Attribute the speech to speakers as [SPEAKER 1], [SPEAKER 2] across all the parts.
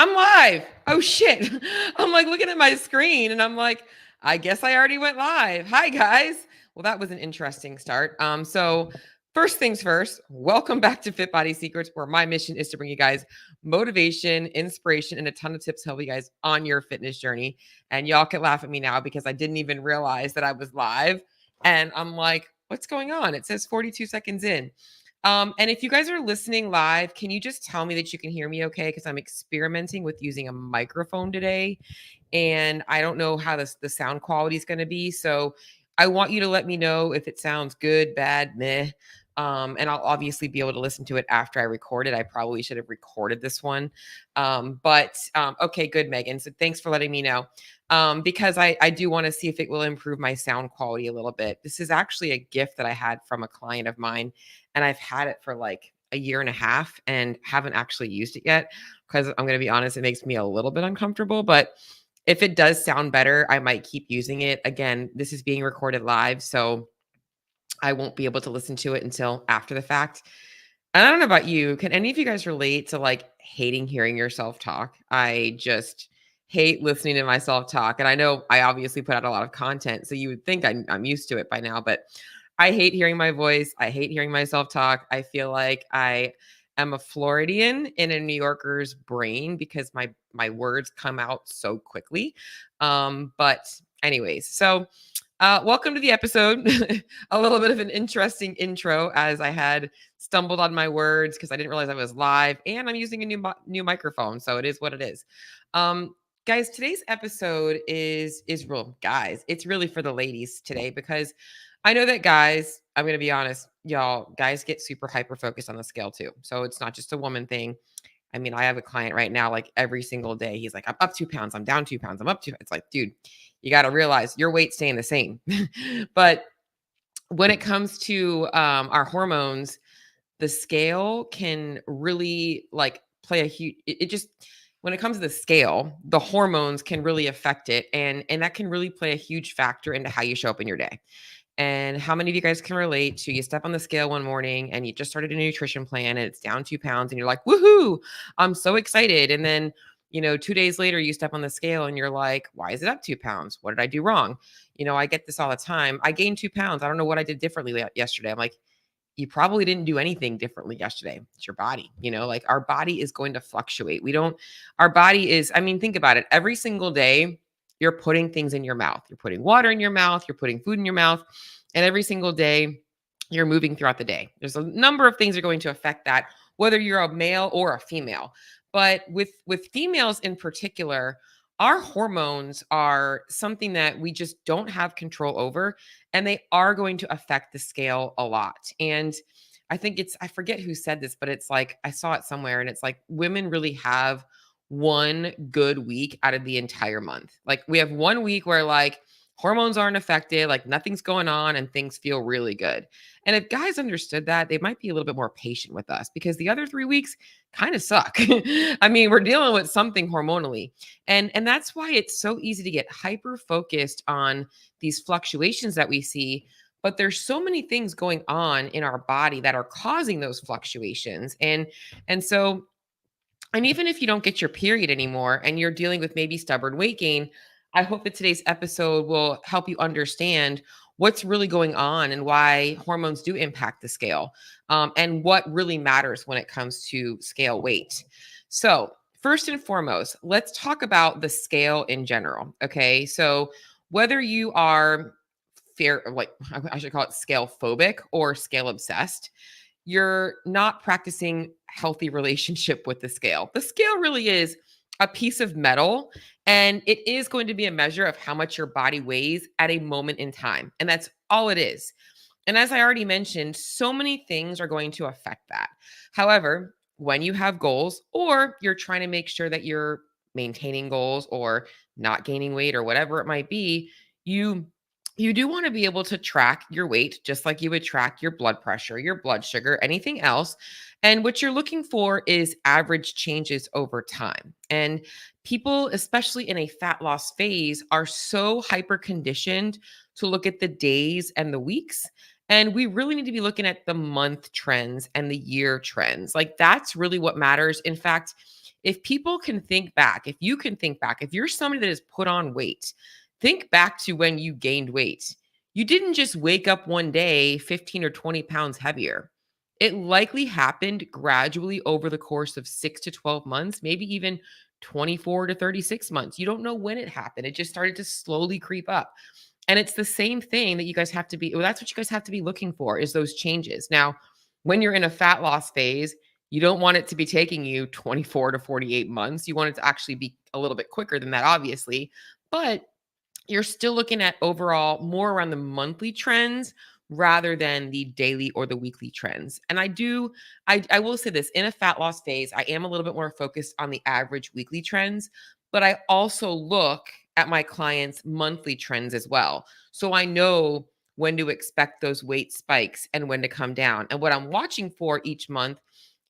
[SPEAKER 1] I'm live. Oh shit. I'm like looking at my screen and I'm like, I guess I already went live. Hi guys. Well, that was an interesting start. So first things first, welcome back to Fit Body Secrets, where my mission is to bring you guys motivation, inspiration, and a ton of tips to help you guys on your fitness journey. And y'all can laugh at me now because I didn't even realize that I was live. And I'm like, what's going on? It says 42 seconds in. And if you guys are listening live, can you just tell me that you can hear me okay? Because I'm experimenting with using a microphone today, and I don't know how the sound quality is going to be. So I want you to let me know if it sounds good, bad, meh. And I'll obviously be able to listen to it after I record it. I probably should have recorded this one. But okay, good, Megan. So thanks for letting me know. Because I do want to see if it will improve my sound quality a little bit. This is actually a gift that I had from a client of mine, and I've had it for like a year and a half and haven't actually used it yet because I'm going to be honest, it makes me a little bit uncomfortable. But if it does sound better, I might keep using it. Again, this is being recorded live, so I won't be able to listen to it until after the fact. And I don't know about you. Can any of you guys relate to like hating hearing yourself talk? I just hate listening to myself talk. And I know I obviously put out a lot of content, so you would think I'm used to it by now, but I hate hearing my voice. I hate hearing myself talk. I feel like I am a Floridian in a New Yorker's brain because my words come out so quickly. But anyways, so welcome to the episode. A little bit of an interesting intro as I had stumbled on my words because I didn't realize I was live, and I'm using a new microphone, so it is what it is. Guys, today's episode is real, guys. It's really for the ladies today because I know that guys, I'm going to be honest, y'all, guys get super hyper focused on the scale too. So it's not just a woman thing. I mean, I have a client right now, like every single day, he's like, I'm up 2 pounds, I'm down 2 pounds, I'm up 2. It's like, dude, you got to realize your weight's staying the same. But when it comes to our hormones, the scale can really like play a huge, it just, when it comes to the scale, the hormones can really affect it. And that can really play a huge factor into how you show up in your day. And how many of you guys can relate to you step on the scale one morning and you just started a nutrition plan and it's down 2 pounds and you're like, woohoo, I'm so excited. And then, 2 days later, you step on the scale and you're like, why is it up 2 pounds? What did I do wrong? I get this all the time. I gained 2 pounds. I don't know what I did differently yesterday. I'm like, you probably didn't do anything differently yesterday. It's your body, like our body is going to fluctuate. Our body is, I mean, think about it. Every single day, you're putting things in your mouth. You're putting water in your mouth. You're putting food in your mouth. And every single day, you're moving throughout the day. There's a number of things that are going to affect that, whether you're a male or a female. But with females in particular, our hormones are something that we just don't have control over, and they are going to affect the scale a lot. And I forget who said this, but it's like I saw it somewhere and it's like women really have one good week out of the entire month. Like we have one week where like hormones aren't affected, like nothing's going on and things feel really good. And if guys understood that, they might be a little bit more patient with us because the other 3 weeks kind of suck. I mean, we're dealing with something hormonally. And that's why it's so easy to get hyper focused on these fluctuations that we see, but there's so many things going on in our body that are causing those fluctuations. And even if you don't get your period anymore and you're dealing with maybe stubborn weight gain, I hope that today's episode will help you understand what's really going on and why hormones do impact the scale, and what really matters when it comes to scale weight. So, first and foremost, let's talk about the scale in general. Okay. So, whether you are fear, like I should call it scale phobic or scale obsessed, you're not practicing healthy relationship with the scale. The scale really is a piece of metal, and it is going to be a measure of how much your body weighs at a moment in time. And that's all it is. And as I already mentioned, so many things are going to affect that. However, when you have goals or you're trying to make sure that you're maintaining goals or not gaining weight or whatever it might be, you you do want to be able to track your weight just like you would track your blood pressure, your blood sugar, anything else. And what you're looking for is average changes over time. And people, especially in a fat loss phase, are so hyper conditioned to look at the days and the weeks. And we really need to be looking at the month trends and the year trends. Like that's really what matters. In fact, If people can think back, if you can think back, if you're somebody that has put on weight, think back to when you gained weight. You didn't just wake up one day 15 or 20 pounds heavier. It likely happened gradually over the course of 6 to 12 months, maybe even 24 to 36 months. You don't know when it happened. It just started to slowly creep up. And it's the same thing that you guys have to be, well, that's what you guys have to be looking for is those changes. Now, when you're in a fat loss phase, you don't want it to be taking you 24 to 48 months. You want it to actually be a little bit quicker than that, obviously. But you're still looking at overall more around the monthly trends rather than the daily or the weekly trends. And I will say this, in a fat loss phase, I am a little bit more focused on the average weekly trends, but I also look at my clients' monthly trends as well. So I know when to expect those weight spikes and when to come down. And what I'm watching for each month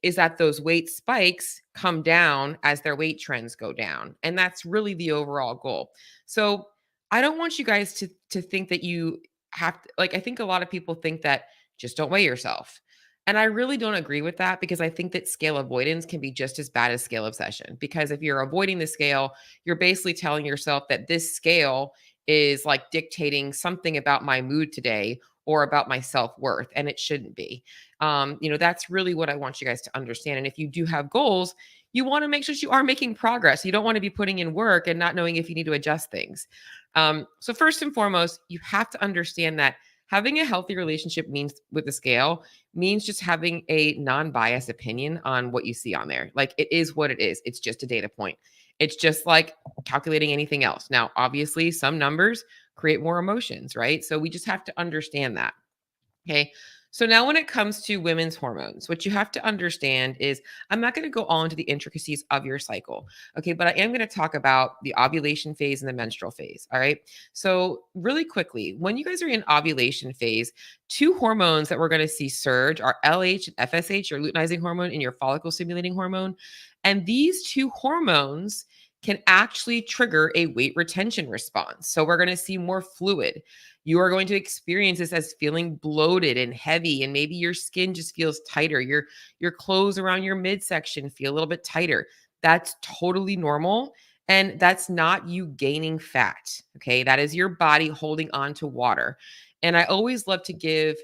[SPEAKER 1] is that those weight spikes come down as their weight trends go down. And that's really the overall goal. So I don't want you guys to think that you have to, like, I think a lot of people think that just don't weigh yourself. And I really don't agree with that because I think that scale avoidance can be just as bad as scale obsession. Because if you're avoiding the scale, you're basically telling yourself that this scale is like dictating something about my mood today or about my self-worth, and it shouldn't be. That's really what I want you guys to understand. And if you do have goals, you want to make sure you are making progress. You don't want to be putting in work and not knowing if you need to adjust things. So first and foremost, you have to understand that having a healthy relationship means with the scale means just having a non-biased opinion on what you see on there. Like, it is what it is. It's just a data point. It's just like calculating anything else. Now, obviously, some numbers create more emotions, right? So we just have to understand that. Okay. So now when it comes to women's hormones, what you have to understand is I'm not going to go all into the intricacies of your cycle. Okay. But I am going to talk about the ovulation phase and the menstrual phase. All right. So, really quickly, when you guys are in ovulation phase, two hormones that we're going to see surge are LH and FSH, your luteinizing hormone and your follicle stimulating hormone. And these two hormones can actually trigger a weight retention response. So, we're going to see more fluid. You are going to experience this as feeling bloated and heavy, and maybe your skin just feels tighter. Your clothes around your midsection feel a little bit tighter. That's totally normal. And that's not you gaining fat. Okay. That is your body holding on to water. And I always love to give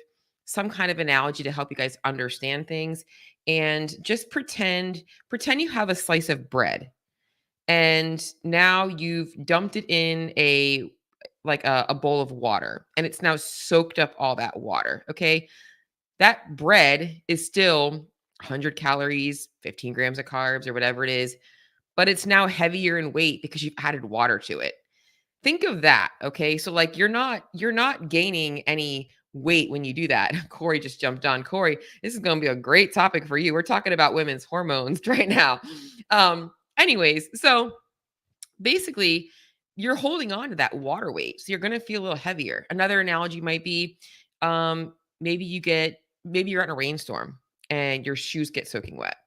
[SPEAKER 1] some kind of analogy to help you guys understand things. And just pretend you have a slice of bread and now you've dumped it in a bowl of water, and it's now soaked up all that water. Okay. That bread is still 100 calories, 15 grams of carbs, or whatever it is, but it's now heavier in weight because you've added water to it. Think of that. Okay. So, like, you're not gaining any weight when you do that. Corey just jumped on. Corey, this is going to be a great topic for you. We're talking about women's hormones right now. Anyways, so basically you're holding on to that water weight. So you're going to feel a little heavier. Another analogy might be um, maybe you're out in a rainstorm and your shoes get soaking wet.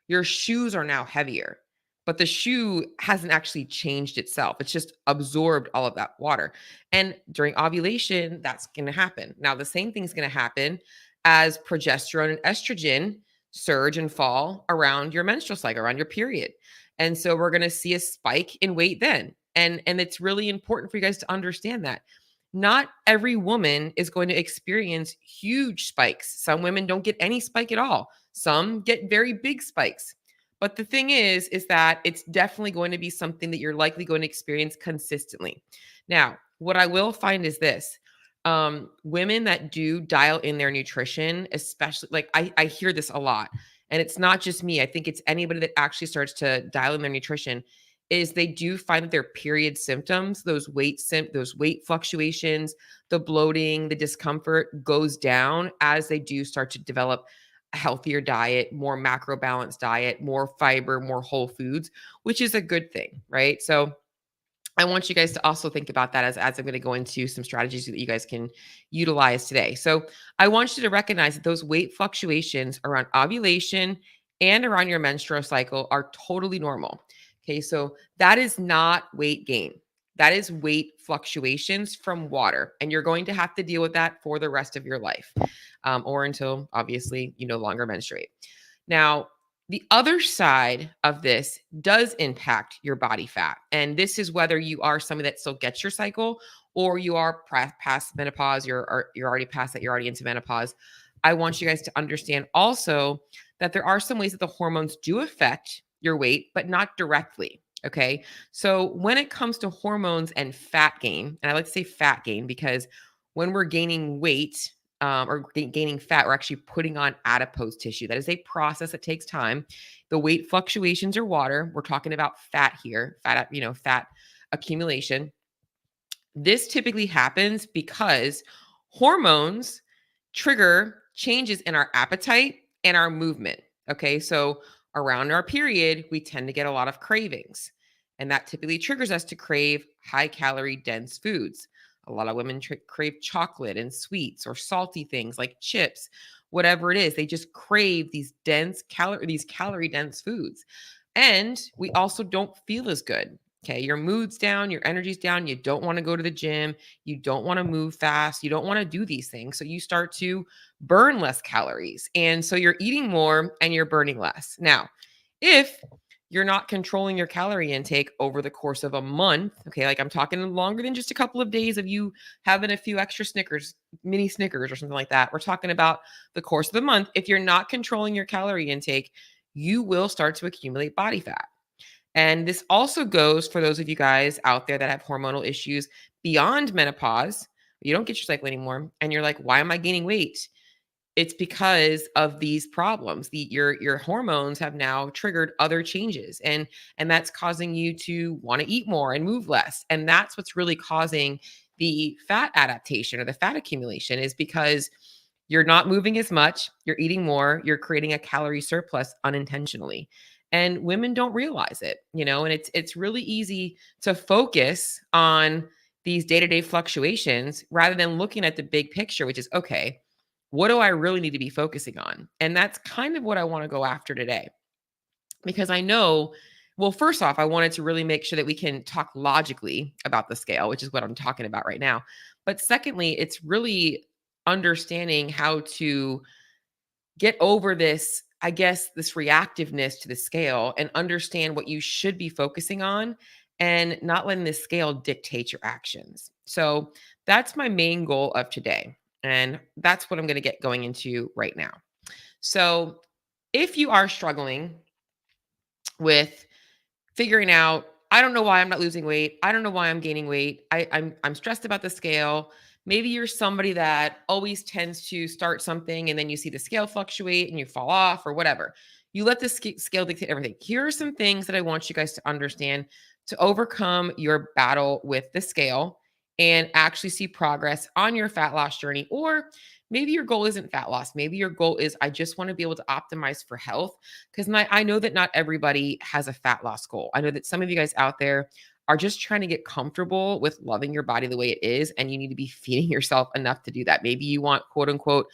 [SPEAKER 1] Your shoes are now heavier, but the shoe hasn't actually changed itself. It's just absorbed all of that water. And during ovulation, that's going to happen. Now, the same thing's going to happen as progesterone and estrogen surge and fall around your menstrual cycle, around your period. And so we're going to see a spike in weight then. And it's really important for you guys to understand that not every woman is going to experience huge spikes. Some women don't get any spike at all. Some get very big spikes. But the thing is that it's definitely going to be something that you're likely going to experience consistently. Now, what I will find is this. Women that do dial in their nutrition, especially, like, I hear this a lot, and it's not just me. I think it's anybody that actually starts to dial in their nutrition is they do find that their period symptoms, those weight fluctuations, the bloating, the discomfort goes down as they do start to develop a healthier diet, more macro balanced diet, more fiber, more whole foods, which is a good thing, right? So I want you guys to also think about that as I'm going to go into some strategies that you guys can utilize today. So I want you to recognize that those weight fluctuations around ovulation and around your menstrual cycle are totally normal. Okay, so that is not weight gain. That is weight fluctuations from water. And you're going to have to deal with that for the rest of your life, or until obviously you no longer menstruate. Now, The other side of this does impact your body fat. And this is whether you are somebody that still gets your cycle or you are past menopause, you're already past that, you're already into menopause. I want you guys to understand also that there are some ways that the hormones do affect your weight, but not directly. Okay. So when it comes to hormones and fat gain, and I like to say fat gain because when we're gaining weight, or gaining fat, we're actually putting on adipose tissue. That is a process that takes time. The weight fluctuations are water. We're talking about fat here, fat accumulation. This typically happens because hormones trigger changes in our appetite and our movement. Okay, so around our period, we tend to get a lot of cravings, and that typically triggers us to crave high calorie dense foods. A lot of women crave chocolate and sweets or salty things like chips, whatever it is. They just crave these calorie dense foods. And we also don't feel as good. Okay, your mood's down, your energy's down, you don't want to go to the gym, you don't want to move fast, you don't want to do these things. So you start to burn less calories. And so you're eating more and you're burning less. Now, if you're not controlling your calorie intake over the course of a month, okay, like I'm talking longer than just a couple of days of you having a few extra mini Snickers or something like that. We're talking about the course of the month. If you're not controlling your calorie intake, you will start to accumulate body fat. And this also goes for those of you guys out there that have hormonal issues beyond menopause. You don't get your cycle anymore, and you're like, why am I gaining weight? It's because of these problems. Your hormones have now triggered other changes, and that's causing you to want to eat more and move less. And that's what's really causing the fat adaptation or the fat accumulation, is because you're not moving as much, you're eating more, you're creating a calorie surplus unintentionally. And women don't realize it, and it's really easy to focus on these day-to-day fluctuations rather than looking at the big picture, which is okay, what do I really need to be focusing on? And that's kind of what I want to go after today. Because I know, well, first off, I wanted to really make sure that we can talk logically about the scale, which is what I'm talking about right now. But secondly, it's really understanding how to get over this, I guess, this reactiveness to the scale and understand what you should be focusing on and not letting the scale dictate your actions. So that's my main goal of today. And that's what I'm going to get going into right now. So if you are struggling with figuring out, I don't know why I'm not losing weight. I don't know why I'm gaining weight. I'm stressed about the scale. Maybe you're somebody that always tends to start something and then you see the scale fluctuate and you fall off or whatever. You let the scale dictate everything. Here are some things that I want you guys to understand to overcome your battle with the scale and actually see progress on your fat loss journey. Or maybe your goal isn't fat loss. Maybe your goal is, I just want to be able to optimize for health. Because I know that not everybody has a fat loss goal. I know that some of you guys out there are just trying to get comfortable with loving your body the way it is, and you need to be feeding yourself enough to do that. Maybe you want quote unquote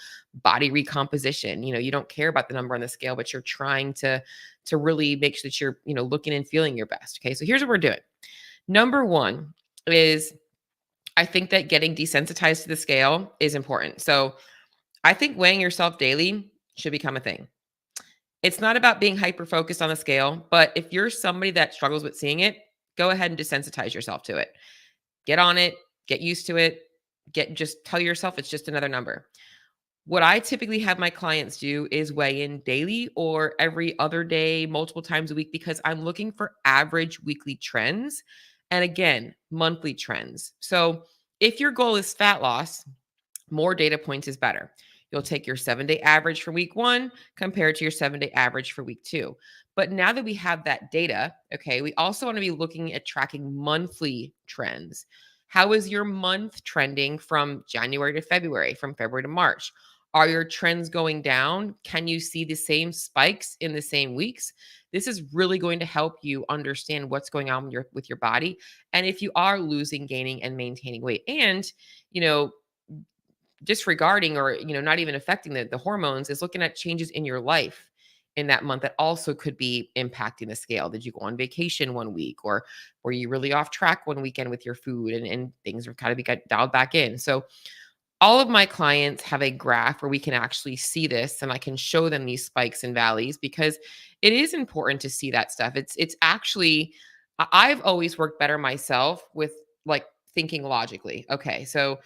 [SPEAKER 1] body recomposition. You don't care about the number on the scale, but you're trying to really make sure that you're, looking and feeling your best. Okay. So here's what we're doing. Number one is, I think that getting desensitized to the scale is important. So I think weighing yourself daily should become a thing. It's not about being hyper focused on the scale, but if you're somebody that struggles with seeing it, go ahead and desensitize yourself to it. Get on it, get used to it, just tell yourself it's just another number. What I typically have my clients do is weigh in daily or every other day, multiple times a week, because I'm looking for average weekly trends. And again, monthly trends. So if your goal is fat loss, more data points is better. You'll take your 7-day average for week 1 compared to your 7-day average for week 2. But now that we have that data, okay, we also want to be looking at tracking monthly trends. How is your month trending from January to February, from February to March? Are your trends going down? Can you see the same spikes in the same weeks? This is really going to help you understand what's going on with your body, and if you are losing, gaining, and maintaining weight. And, you know, disregarding or not even affecting the hormones is looking at changes in your life in that month that also could be impacting the scale. Did you go on vacation one week, or were you really off track one weekend with your food, and things are kind of got dialed back in? So All of my clients have a graph where we can actually see this and I can show them these spikes and valleys because it is important to see that stuff. It's actually I've always worked better myself with like thinking logically. Okay, so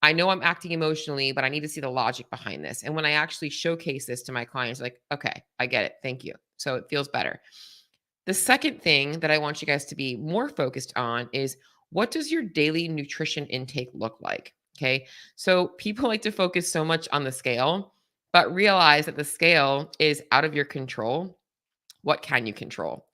[SPEAKER 1] I know I'm acting emotionally, but I need to see the logic behind this. And when I actually showcase this to my clients, like, okay, I get it. Thank you. So it feels better. The second thing that I want you guys to be more focused on is what does your daily nutrition intake look like? Okay. So people like to focus so much on the scale, but realize that the scale is out of your control. What can you control?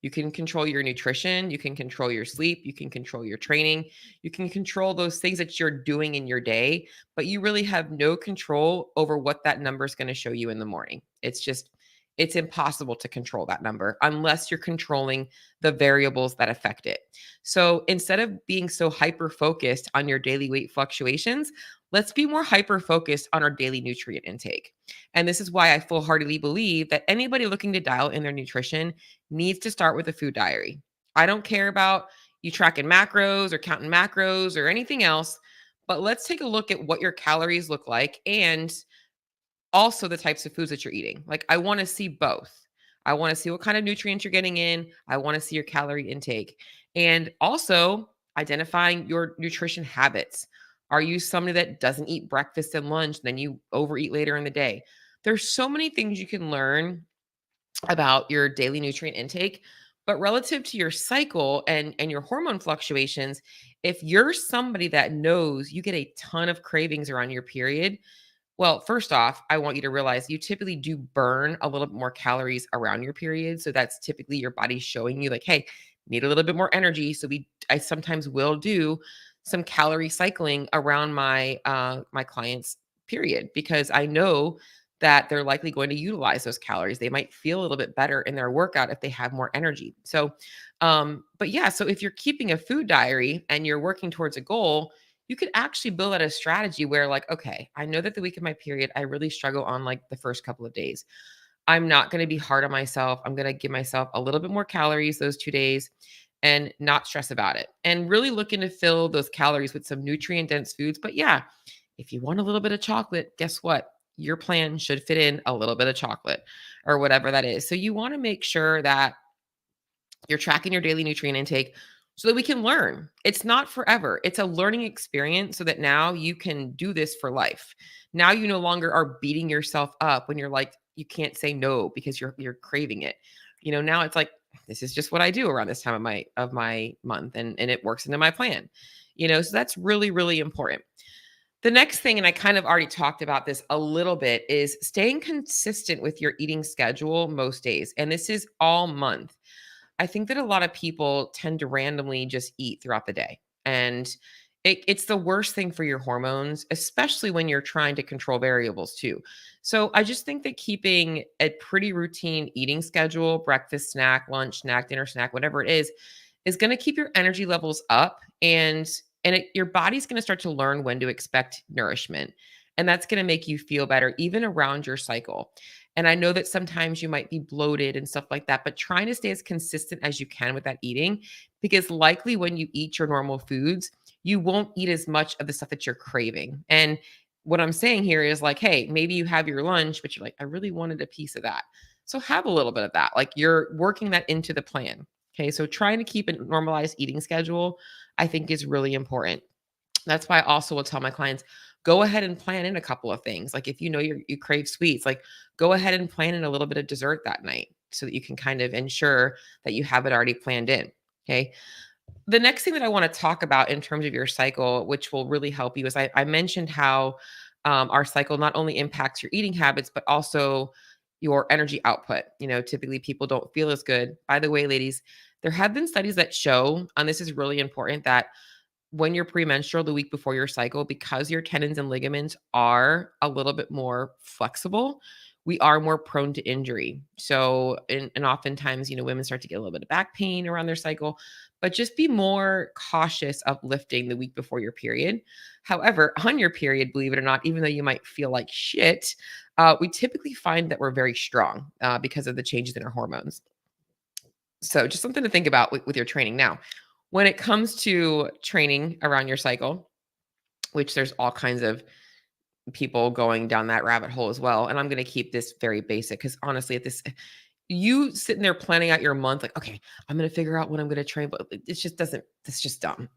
[SPEAKER 1] You can control your nutrition, you can control your sleep, you can control your training, you can control those things that you're doing in your day, but you really have no control over what that number is going to show you in the morning. It's impossible to control that number unless you're controlling the variables that affect it. So instead of being so hyper focused on your daily weight fluctuations, let's be more hyper focused on our daily nutrient intake. And this is why I full heartedly believe that anybody looking to dial in their nutrition needs to start with a food diary. I don't care about you tracking macros or counting macros or anything else, but let's take a look at what your calories look like and also the types of foods that you're eating. Like, I want to see both. I want to see what kind of nutrients you're getting in. I want to see your calorie intake. And also identifying your nutrition habits. Are you somebody that doesn't eat breakfast and lunch, then you overeat later in the day? There's so many things you can learn about your daily nutrient intake, but relative to your cycle and your hormone fluctuations, if you're somebody that knows you get a ton of cravings around your period, well, first off, I want you to realize you typically do burn a little bit more calories around your period. So that's typically your body showing you like, hey, need a little bit more energy. So I sometimes will do some calorie cycling around my clients period because I know that they're likely going to utilize those calories. They might feel a little bit better in their workout if they have more energy. So but yeah, so if you're keeping a food diary and you're working towards a goal, you could actually build out a strategy where like, okay, I know that the week of my period, I really struggle on like the first couple of days. I'm not going to be hard on myself. I'm going to give myself a little bit more calories those 2 days and not stress about it. And really looking to fill those calories with some nutrient dense foods. But yeah, if you want a little bit of chocolate, guess what? Your plan should fit in a little bit of chocolate or whatever that is. So you want to make sure that you're tracking your daily nutrient intake so that we can learn. It's not forever. It's a learning experience so that now you can do this for life. Now you no longer are beating yourself up when you're like you can't say no because you're craving it. Now it's like this is just what I do around this time of my month and it works into my plan. So that's really really important. The next thing, and I kind of already talked about this a little bit, is staying consistent with your eating schedule most days. And this is all month. I think that a lot of people tend to randomly just eat throughout the day. And it's the worst thing for your hormones, especially when you're trying to control variables too. So I just think that keeping a pretty routine eating schedule, breakfast, snack, lunch, snack, dinner, snack, whatever it is going to keep your energy levels up and your body's going to start to learn when to expect nourishment. And that's going to make you feel better even around your cycle. And I know that sometimes you might be bloated and stuff like that, but trying to stay as consistent as you can with that eating, because likely when you eat your normal foods, you won't eat as much of the stuff that you're craving. And what I'm saying here is like, hey, maybe you have your lunch, but you're like, I really wanted a piece of that. So have a little bit of that. Like you're working that into the plan. Okay. So trying to keep a normalized eating schedule, I think is really important. That's why I also will tell my clients, go ahead and plan in a couple of things. Like if you know you crave sweets, like go ahead and plan in a little bit of dessert that night so that you can kind of ensure that you have it already planned in. Okay. The next thing that I want to talk about in terms of your cycle, which will really help you, is I mentioned how our cycle not only impacts your eating habits, but also your energy output. Typically people don't feel as good. By the way, ladies, there have been studies that show, and this is really important, that when you're premenstrual the week before your cycle, because your tendons and ligaments are a little bit more flexible, we are more prone to injury. So, and oftentimes, women start to get a little bit of back pain around their cycle, but just be more cautious of lifting the week before your period. However, on your period, believe it or not, even though you might feel like shit, we typically find that we're very strong because of the changes in our hormones. So, just something to think about with your training. Now, when it comes to training around your cycle, which there's all kinds of people going down that rabbit hole as well. And I'm going to keep this very basic because honestly, at this, you sitting there planning out your month, like, okay, I'm going to figure out when I'm going to train, but it just doesn't, it's just dumb.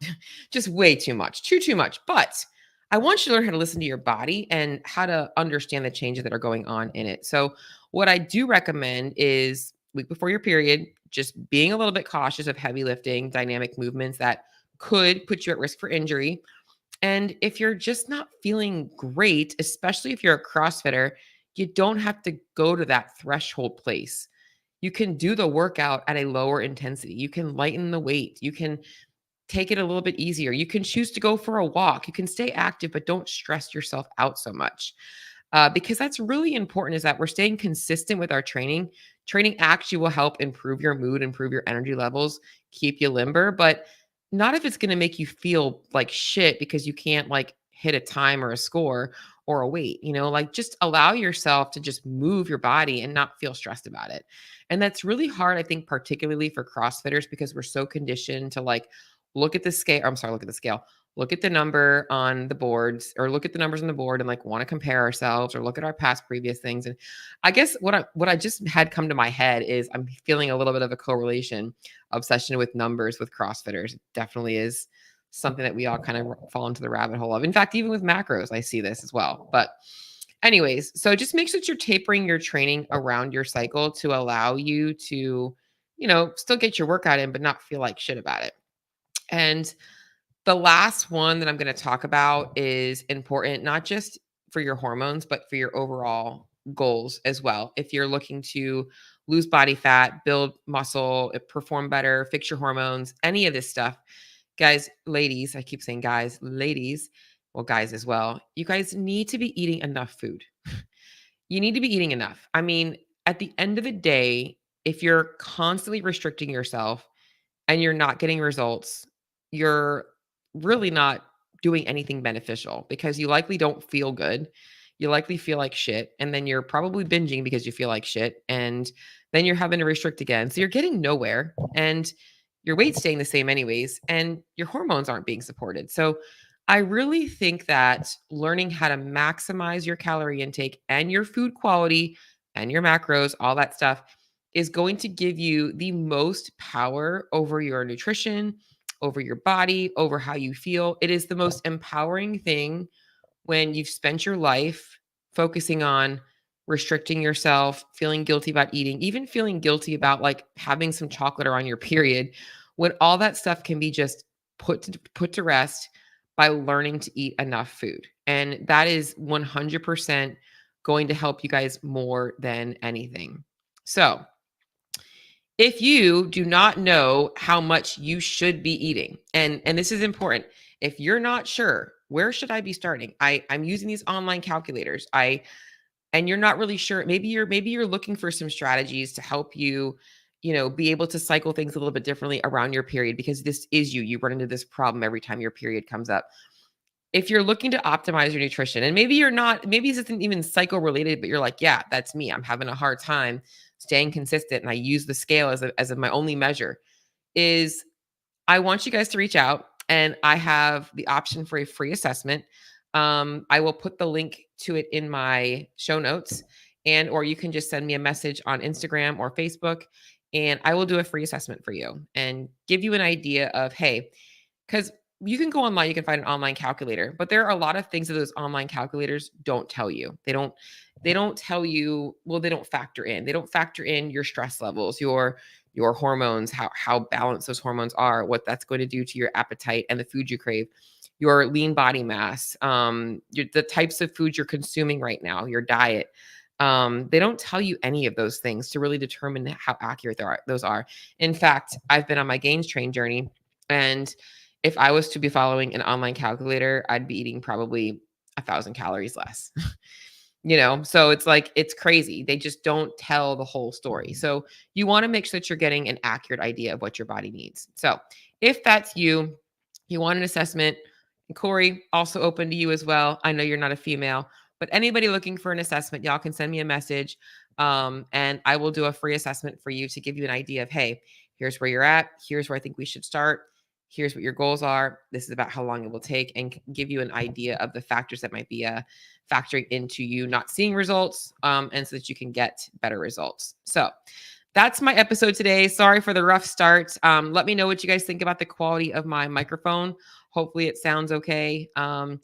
[SPEAKER 1] Just way too much, too much. But I want you to learn how to listen to your body and how to understand the changes that are going on in it. So, what I do recommend is week before your period, just being a little bit cautious of heavy lifting, dynamic movements that could put you at risk for injury. And if you're just not feeling great, especially if you're a CrossFitter, you don't have to go to that threshold place. You can do the workout at a lower intensity. You can lighten the weight. You can take it a little bit easier. You can choose to go for a walk. You can stay active, but don't stress yourself out so much. Because that's really important is that we're staying consistent with our training. Training actually will help improve your mood, improve your energy levels, keep you limber, but not if it's going to make you feel like shit because you can't like hit a time or a score or a weight, like just allow yourself to just move your body and not feel stressed about it. And that's really hard, I think, particularly for CrossFitters because we're so conditioned to like look at the scale. I'm sorry, look at the scale, look at the number on the boards or look at the numbers on the board and like want to compare ourselves or look at our past previous things. And I guess what I just had come to my head is I'm feeling a little bit of a correlation obsession with numbers with CrossFitters. It definitely is something that we all kind of fall into the rabbit hole of. In fact, even with macros, I see this as well. But anyways, so just make sure that you're tapering your training around your cycle to allow you to, still get your workout in, but not feel like shit about it. And the last one that I'm going to talk about is important, not just for your hormones, but for your overall goals as well. If you're looking to lose body fat, build muscle, perform better, fix your hormones, any of this stuff, guys, ladies, I keep saying guys, ladies, well, guys as well, you guys need to be eating enough food. You need to be eating enough. I mean, at the end of the day, if you're constantly restricting yourself, and you're not getting results, you're really not doing anything beneficial because you likely don't feel good. You likely feel like shit. And then you're probably binging because you feel like shit. And then you're having to restrict again. So you're getting nowhere and your weight's staying the same, anyways. And your hormones aren't being supported. So I really think that learning how to maximize your calorie intake and your food quality and your macros, all that stuff is going to give you the most power over your nutrition, over your body, over how you feel. It is the most empowering thing when you've spent your life focusing on restricting yourself, feeling guilty about eating, even feeling guilty about like having some chocolate around your period, when all that stuff can be just put to rest by learning to eat enough food. And that is 100% going to help you guys more than anything. So, if you do not know how much you should be eating, and this is important, if you're not sure, where should I be starting? I'm using these online calculators. And you're not really sure. Maybe you're looking for some strategies to help you, be able to cycle things a little bit differently around your period because this is you. You run into this problem every time your period comes up. If you're looking to optimize your nutrition, and maybe you're not, maybe this isn't even cycle related, but you're like, yeah, that's me. I'm having a hard time staying consistent. And I use the scale as my only measure is I want you guys to reach out and I have the option for a free assessment. I will put the link to it in my show notes or you can just send me a message on Instagram or Facebook and I will do a free assessment for you and give you an idea of, hey, because you can go online, you can find an online calculator, but there are a lot of things that those online calculators don't tell you. They don't tell you, well, they don't factor in. They don't factor in your stress levels, your hormones, how balanced those hormones are, what that's going to do to your appetite and the food you crave, your lean body mass, the types of food you're consuming right now, your diet. They don't tell you any of those things to really determine how accurate those are. In fact, I've been on my gains train journey and if I was to be following an online calculator, I'd be eating probably 1,000 calories less. So it's like, it's crazy. They just don't tell the whole story. So you want to make sure that you're getting an accurate idea of what your body needs. So if that's you, you want an assessment, and Corey, also open to you as well. I know you're not a female, but anybody looking for an assessment, y'all can send me a message. And I will do a free assessment for you to give you an idea of, hey, here's where you're at. Here's where I think we should start. Here's what your goals are. This is about how long it will take, and give you an idea of the factors that might be factoring into you not seeing results, and so that you can get better results. So that's my episode today. Sorry for the rough start. Let me know what you guys think about the quality of my microphone. Hopefully it sounds okay. And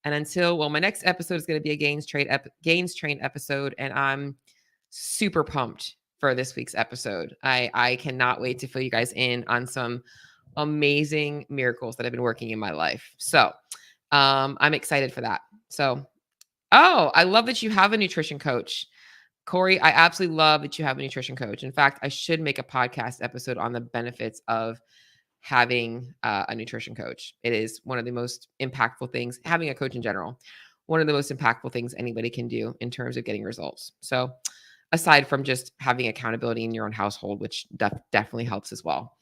[SPEAKER 1] my next episode is going to be a gains train episode, and I'm super pumped for this week's episode. I cannot wait to fill you guys in on some amazing miracles that have been working in my life. So I'm excited for that. So, I love that you have a nutrition coach. Corey, I absolutely love that you have a nutrition coach. In fact, I should make a podcast episode on the benefits of having a nutrition coach. It is one of the most impactful things, having a coach in general, one of the most impactful things anybody can do in terms of getting results. So, aside from just having accountability in your own household, which definitely helps as well.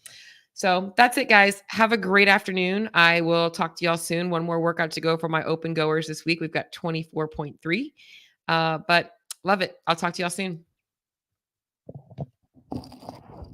[SPEAKER 1] So that's it, guys. Have a great afternoon. I will talk to y'all soon. One more workout to go for my open goers this week. We've got 24.3, but love it. I'll talk to y'all soon.